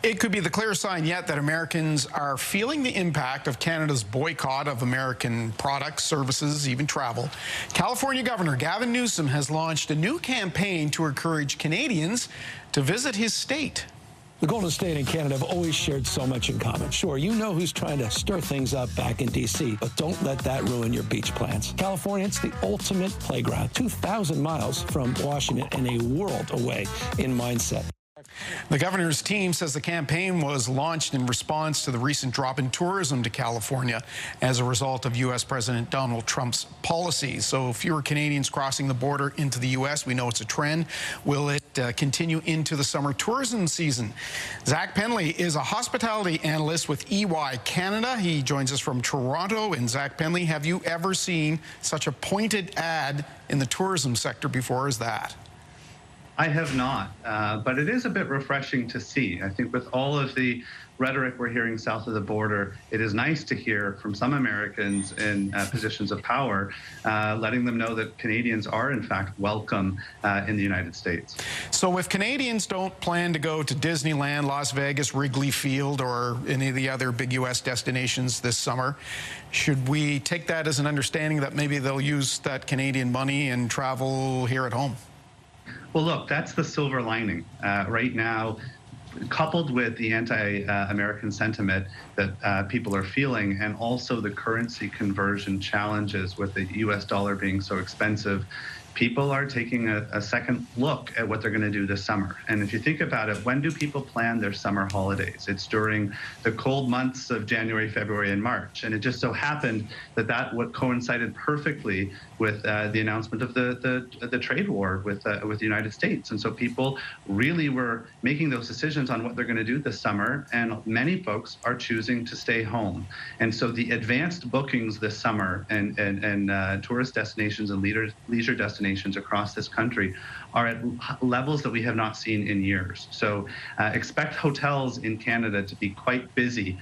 It could be the clearest sign yet that Americans are feeling the impact of Canada's boycott of American products, services, even travel. California Governor Gavin Newsom has launched a new campaign to encourage Canadians to visit his state. The Golden State and Canada have always shared so much in common. Sure, you know who's trying to stir things up back in D.C., but don't let that ruin your beach plans. California, it's the ultimate playground, 2,000 miles from Washington and a world away in mindset. The governor's team says the campaign was launched in response to the recent drop in tourism to California as a result of U.S. President Donald Trump's policies. So fewer Canadians crossing the border into the U.S. We know it's a trend. Will it continue into the summer tourism season? Zach Pendley is a hospitality analyst with EY Canada. He joins us from Toronto. And Zach Pendley, have you ever seen such a pointed ad in the tourism sector before as that? I have not, but it is a bit refreshing to see. I think with all of the rhetoric we're hearing south of the border, it is nice to hear from some Americans in positions of power, letting them know that Canadians are, in fact, welcome in the United States. So if Canadians don't plan to go to Disneyland, Las Vegas, Wrigley Field, or any of the other big U.S. destinations this summer, should we take that as an understanding that maybe they'll use that Canadian money and travel here at home? Well, look, that's the silver lining. Right now, coupled with the anti-American sentiment that people are feeling, and also the currency conversion challenges with the U.S. dollar being so expensive, people are taking a second look at what they're going to do this summer. And if you think about it, when do people plan their summer holidays? It's during the cold months of January, February, and March. And it just so happened that what coincided perfectly with the announcement of the trade war with the United States. And so people really were making those decisions on what they're going to do this summer, and many folks are choosing to stay home. And so the advanced bookings this summer and tourist destinations and leisure destinations across this country are at levels that we have not seen in years. So expect hotels in Canada to be quite busy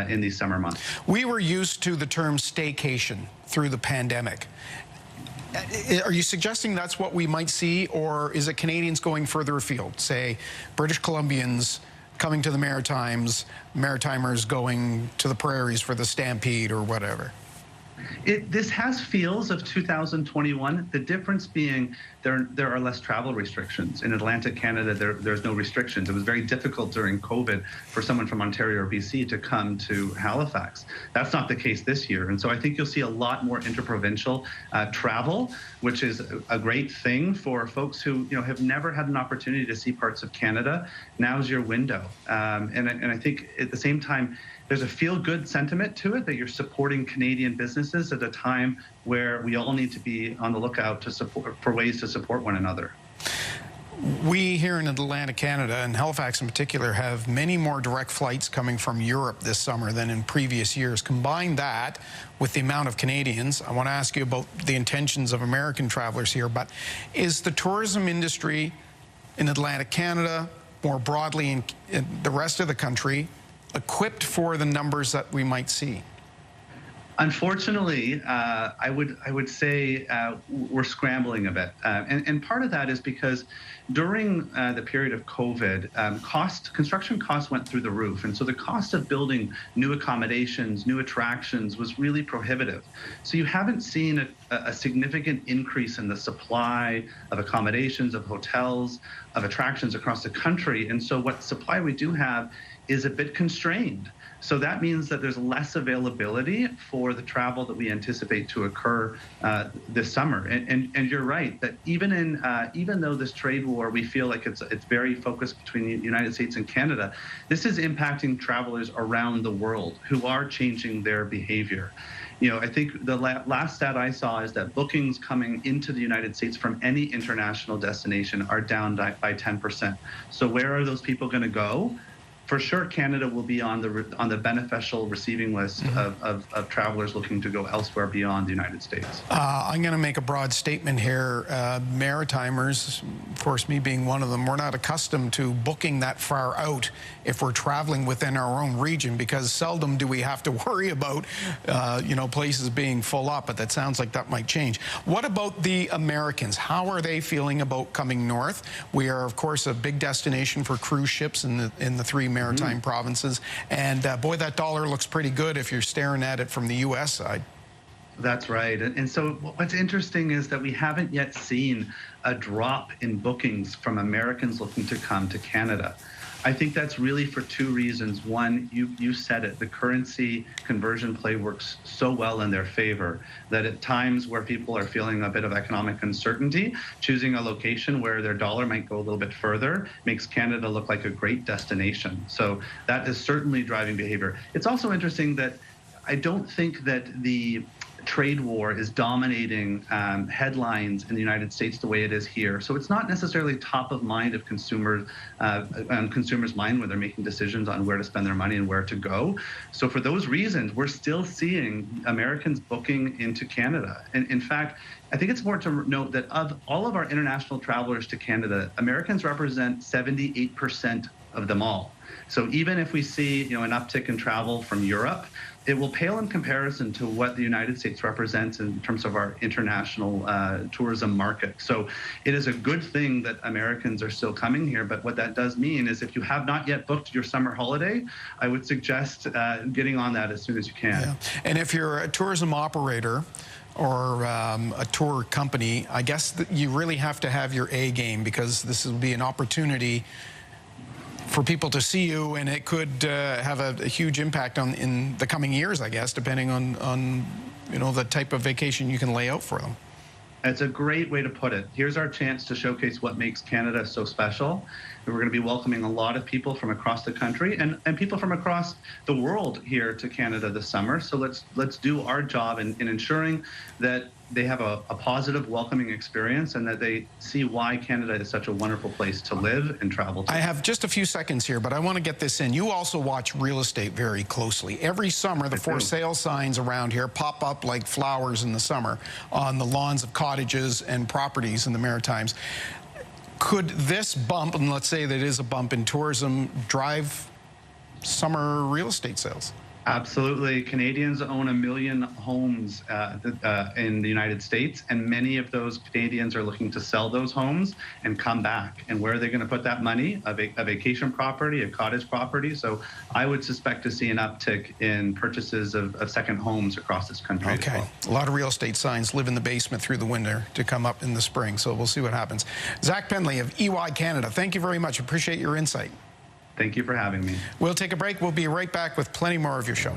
in these summer months. We were used to the term staycation through the pandemic. Are you suggesting that's what we might see, or is it Canadians going further afield, say British Columbians coming to the Maritimes, Maritimers going to the prairies for the Stampede or whatever? This has feels of 2021. The difference being there are less travel restrictions. In Atlantic Canada, there's no restrictions. It was very difficult during COVID for someone from Ontario or BC to come to Halifax. That's not the case this year. And so I think you'll see a lot more interprovincial travel, which is a great thing for folks who have never had an opportunity to see parts of Canada. Now's your window. And I think at the same time, there's a feel-good sentiment to it that you're supporting Canadian businesses at a time where we all need to be on the lookout for ways to support one another. We here in Atlantic Canada, and Halifax in particular, have many more direct flights coming from Europe this summer than in previous years. Combine that with the amount of Canadians. I want to ask you about the intentions of American travelers here, but is the tourism industry in Atlantic Canada, more broadly in the rest of the country, equipped for the numbers that we might see? Unfortunately, I would say we're scrambling a bit, and part of that is because during the period of COVID, construction costs went through the roof, and so the cost of building new accommodations, new attractions was really prohibitive. So you haven't seen a significant increase in the supply of accommodations, of hotels, of attractions across the country, and so what supply we do have is a bit constrained. So that means that there's less availability for the travel that we anticipate to occur this summer. And you're right that even though this trade war, we feel like it's very focused between the United States and Canada, this is impacting travelers around the world who are changing their behavior. I think the last stat I saw is that bookings coming into the United States from any international destination are down by 10%. So where are those people going to go? For sure, Canada will be on the beneficial receiving list of travelers looking to go elsewhere beyond the United States. I'm going to make a broad statement here. Maritimers, of course, me being one of them, we're not accustomed to booking that far out if we're traveling within our own region, because seldom do we have to worry about, places being full up. But that sounds like that might change. What about the Americans? How are they feeling about coming north? We are, of course, a big destination for cruise ships in the three maritime provinces. And boy, that dollar looks pretty good if you're staring at it from the U.S. side. That's right. And so what's interesting is that we haven't yet seen a drop in bookings from Americans looking to come to Canada. I think that's really for two reasons. One, you said it, the currency conversion play works so well in their favor that at times where people are feeling a bit of economic uncertainty, choosing a location where their dollar might go a little bit further makes Canada look like a great destination. So that is certainly driving behavior. It's also interesting that I don't think that the trade war is dominating headlines in the United States the way it is here. So it's not necessarily top of mind of consumers' mind when they're making decisions on where to spend their money and where to go. So for those reasons, we're still seeing Americans booking into Canada. And in fact, I think it's important to note that of all of our international travelers to Canada, Americans represent 78% of them all. So even if we see, an uptick in travel from Europe, it will pale in comparison to what the United States represents in terms of our international tourism market. So it is a good thing that Americans are still coming here, but what that does mean is if you have not yet booked your summer holiday, I would suggest getting on that as soon as you can. Yeah. And if you're a tourism operator or a tour company, I guess that you really have to have your A game, because this will be an opportunity for people to see you, and it could have a huge impact in the coming years, I guess, depending on the type of vacation you can lay out for them. It's a great way to put it. Here's our chance to showcase what makes Canada so special. And we're going to be welcoming a lot of people from across the country and people from across the world here to Canada this summer. So let's do our job in ensuring that they have a positive, welcoming experience and that they see why Canada is such a wonderful place to live and travel to. I have just a few seconds here, but I want to get this in. You also watch real estate very closely. Every summer, the for sale signs around here pop up like flowers in the summer on the lawns of cottages and properties in the Maritimes. Could this bump, and let's say that it is a bump in tourism, drive summer real estate sales? Absolutely. Canadians own 1 million homes in the United States, and many of those Canadians are looking to sell those homes and come back. And where are they going to put that money? A vacation property, a cottage property. So I would suspect to see an uptick in purchases of second homes across this country. Okay. As well. A lot of real estate signs live in the basement through the winter to come up in the spring. So we'll see what happens. Zach Pendley of EY Canada, thank you very much. Appreciate your insight. Thank you for having me. We'll take a break. We'll be right back with plenty more of your show.